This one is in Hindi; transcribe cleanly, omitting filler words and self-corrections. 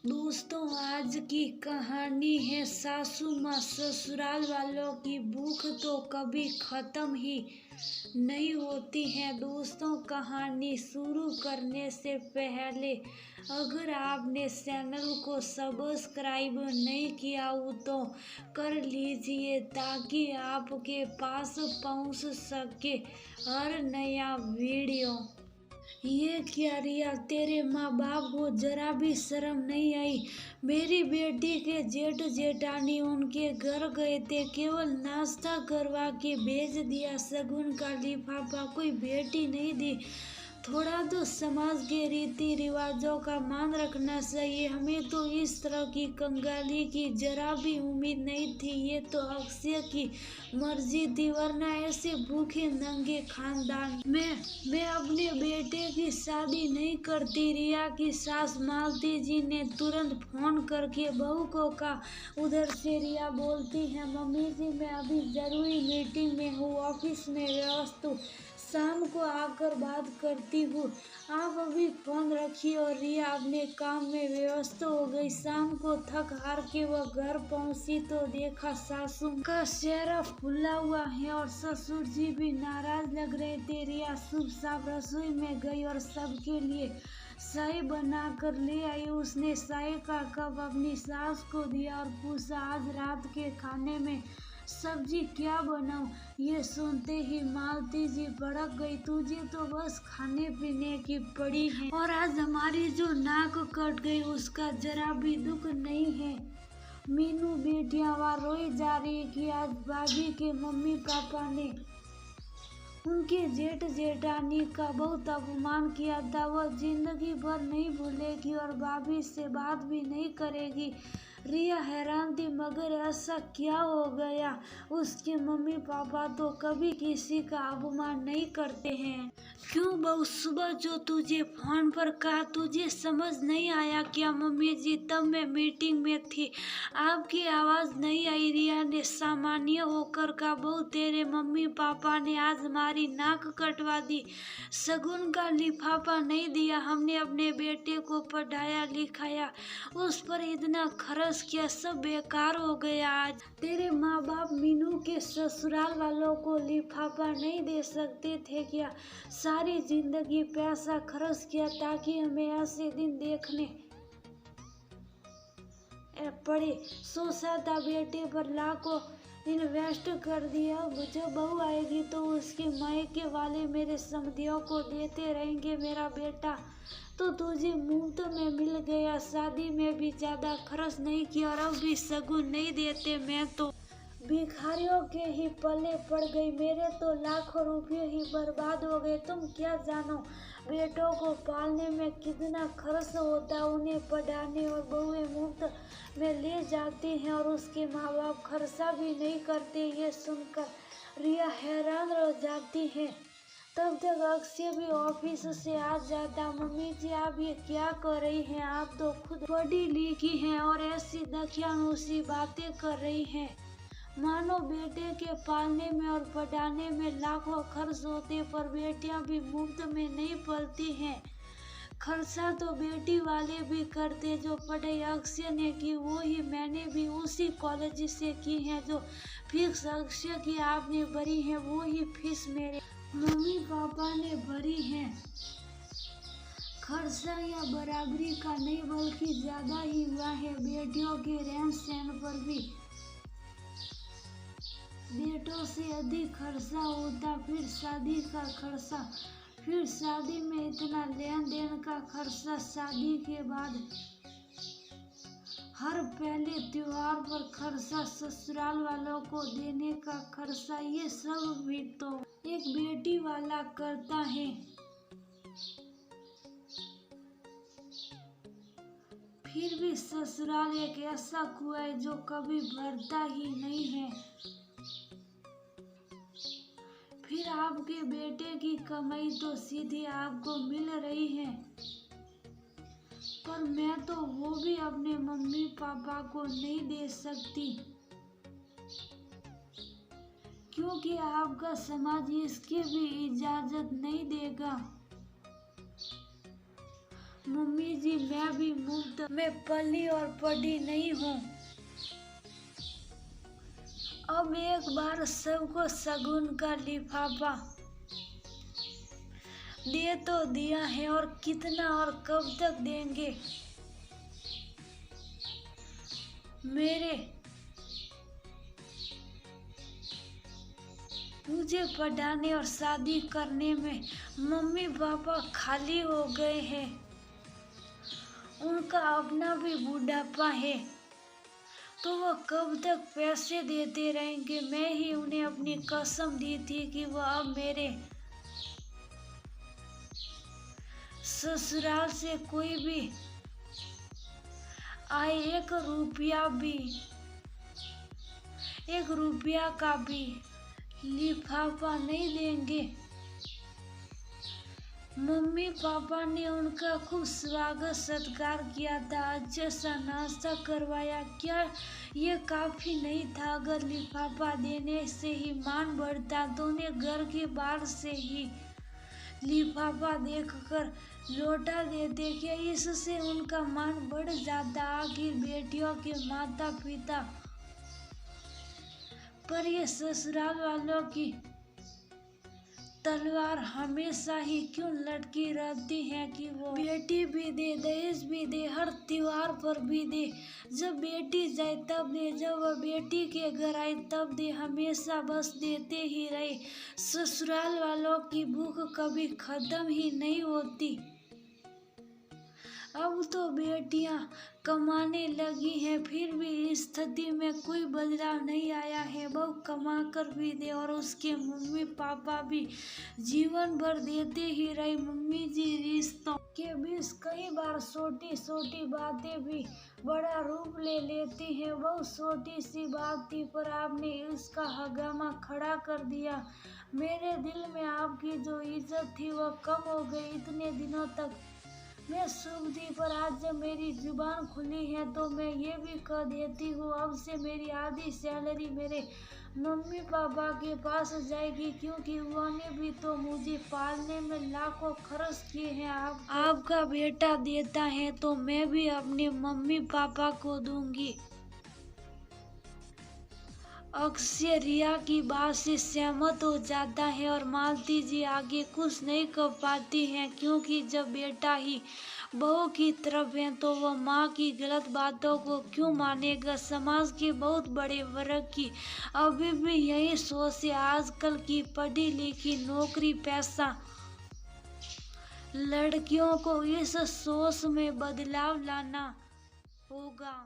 दोस्तों, आज की कहानी है सासू माँ ससुराल वालों की भूख तो कभी खत्म ही नहीं होती है। दोस्तों, कहानी शुरू करने से पहले अगर आपने चैनल को सब्सक्राइब नहीं किया हो तो कर लीजिए ताकि आपके पास पहुंच सके हर नया वीडियो। ये क्या रिया, तेरे माँ बाप को जरा भी शर्म नहीं आई? मेरी बेटी के जेठ जेठानी उनके घर गए थे, केवल नाश्ता करवा के भेज दिया। शगुन का लिफाफा कोई भेंट ही नहीं दी। थोड़ा तो समाज के रीति रिवाजों का मान रखना चाहिए। हमें तो इस तरह की कंगाली की जरा भी उम्मीद नहीं थी। ये तो अक्षय की मर्जी थी, वरना ऐसे भूखे नंगे खानदान में मैं अपने बेटे की शादी नहीं करती। रिया की सास मालती जी ने तुरंत फोन करके बहू को कहा। उधर से रिया बोलती है, मम्मी जी मैं अभी जरूरी मीटिंग में हूँ, ऑफिस में व्यस्त हूँ, शाम को आकर बात करती हूँ। आप अभी फोन रखिए। और रिया अपने काम में व्यस्त हो गई। शाम को थक हार के वह घर पहुंची तो देखा सासू का चेहरा फुला हुआ है और ससुर जी भी नाराज लग रहे थे। रिया शुभ साफ रसोई में गई और सबके लिए चाय बना कर ले आई। उसने चाय का कप अपनी सास को दिया और पूछा, आज रात के खाने में सब्जी क्या बनाऊं? ये सुनते ही मालती जी भड़क गई, तुझे तो बस खाने पीने की पड़ी है और आज हमारी जो नाक कट गई उसका जरा भी दुख नहीं है। मीनू बेटियां वहाँ रोई जा रही कि आज भाभी के मम्मी पापा ने उनके जेठ जेठानी का बहुत अपमान किया था। वह जिंदगी भर नहीं भूलेगी और भाभी से बात भी नहीं करेगी। रिया हैरान थी, मगर ऐसा क्या हो गया? उसके मम्मी पापा तो कभी किसी का अपमान नहीं करते हैं। क्यों बहू, सुबह जो तुझे फोन पर कहा तुझे समझ नहीं आया क्या? मम्मी जी तब मैं मीटिंग में थी, आपकी आवाज नहीं आई। रिया ने सामान्य होकर कहा, बहू तेरे मम्मी पापा ने आज हमारी नाक कटवा दी, शगुन का लिफाफा नहीं दिया, हमने अपने बेटे को पढ़ाया लिखाया, उस पर इतना खर्च किया, सब बेकार हो गया। आज तेरे माँ बाप मीनू के ससुराल वालों को लिफाफा नहीं दे सकते थे क्या? सारी जिंदगी पैसा खर्च किया ताकि हमें ऐसे दिन देखने पड़े। सोचा था बेटे पर लाखों इन्वेस्ट कर दिया, जब बहू आएगी तो उसके मायके वाले मेरे समधियों को देते रहेंगे। मेरा बेटा तो तुझे मुफ्त में मिल गया, शादी में भी ज्यादा खर्च नहीं किया और अब भी शगुन नहीं देते। मैं तो भिखारियों के ही पल्ले पड़ गई, मेरे तो लाखों रुपए ही बर्बाद हो गए। तुम क्या जानो बेटों को पालने में कितना खर्च होता है, उन्हें पढ़ाने और बहुएं मुफ्त में ले जाते हैं और उसके माँ बाप खर्चा भी नहीं करते। ये सुनकर रिया हैरान रह जाती है। तब तक अक्षय भी ऑफिस से आ जाता। मम्मी जी आप ये क्या कर रही हैं? आप तो खुद पढ़ी लिखी हैं और ऐसी दकियानूसी बातें कर रही हैं मानो बेटे के पालने में और पढ़ाने में लाखों खर्च होते, पर बेटियां भी मुफ्त में नहीं पलती हैं। खर्चा तो बेटी वाले भी करते। जो पढ़ाई अक्षय ने की वो ही मैंने भी उसी कॉलेज से की है। जो फीस अक्षय की आपने भरी है वो ही फीस मेरे मम्मी पापा ने भरी है। खर्चा या बराबरी का नहीं बल्कि ज्यादा ही हुआ है। बेटियों के रहन सहन पर भी बेटों से अधिक खर्चा होता। फिर शादी का खर्चा, फिर शादी में इतना लेन देन का खर्चा, शादी के बाद हर पहले त्योहार पर खर्चा, ससुराल वालों को देने का खर्चा, ये सब भी तो एक बेटी वाला करता है। फिर भी ससुराल एक ऐसा कुआं है जो कभी भरता ही नहीं है। फिर आपके बेटे की कमाई तो सीधी आपको मिल रही है, पर मैं तो वो भी अपने मम्मी पापा को नहीं दे सकती क्योंकि आपका समाज इसकी भी इजाजत नहीं देगा। मम्मी जी, मैं भी मुफ्त में पली और पढ़ी नहीं हूँ। अब एक बार सबको शगुन का लिफाफा दे तो दिया है, और कितना और कब तक देंगे। मुझे पढ़ाने और शादी करने में मम्मी पापा खाली हो गए हैं। उनका अपना भी बुढ़ापा है, तो वह कब तक पैसे देते रहेंगे। मैं ही उन्हें अपनी कसम दी थी कि वह अब मेरे ससुराल से कोई भी आए एक रुपया का भी लिफाफा नहीं देंगे। मम्मी पापा ने उनका खूब स्वागत सत्कार किया था, अच्छे सा नाश्ता करवाया। क्या ये काफी नहीं था? अगर लिफाफा देने से ही मान बढ़ता तो उन्हें घर के बाहर से ही लिफाफा देखकर लौटा देते। क्या इससे उनका मान बढ़ जाता? आखिर बेटियों के माता पिता पर ये ससुराल वालों की तलवार हमेशा ही क्यों लटकी रहती है कि वो बेटी भी दे, दहेज भी दे, हर त्योहार पर भी दे। जब बेटी जाए तब दे, जब वह बेटी के घर आए तब दे, हमेशा बस देते ही रहे। ससुराल वालों की भूख कभी खत्म ही नहीं होती। अब तो बेटियां कमाने लगी हैं, फिर भी स्थिति में कोई बदलाव नहीं आया है। बहू कमा कर भी दे और उसके मम्मी पापा भी जीवन भर देते ही रहे। मम्मी जी, रिश्तों के बीच कई बार छोटी छोटी बातें भी बड़ा रूप ले लेती हैं। बहुत छोटी सी बात थी, पर आपने इसका हंगामा खड़ा कर दिया। मेरे दिल में आपकी जो इज्जत थी वह कम हो गई इतने दिनों तक। मैं शुभ थी, पर आज जब मेरी जुबान खुली है तो मैं ये भी कह देती हूँ, अब से मेरी आधी सैलरी मेरे मम्मी पापा के पास जाएगी, क्योंकि उन्होंने भी तो मुझे पालने में लाखों खर्च किए हैं। आपका बेटा देता है तो मैं भी अपने मम्मी पापा को दूंगी। अक्षय रिया की बात से सहमत हो जाता है और मालती जी आगे कुछ नहीं कर पाती हैं, क्योंकि जब बेटा ही बहू की तरफ है तो वह माँ की गलत बातों को क्यों मानेगा। समाज के बहुत बड़े वर्ग की अभी भी यही सोच है। आजकल की पढ़ी लिखी नौकरी पैसा लड़कियों को इस सोच में बदलाव लाना होगा।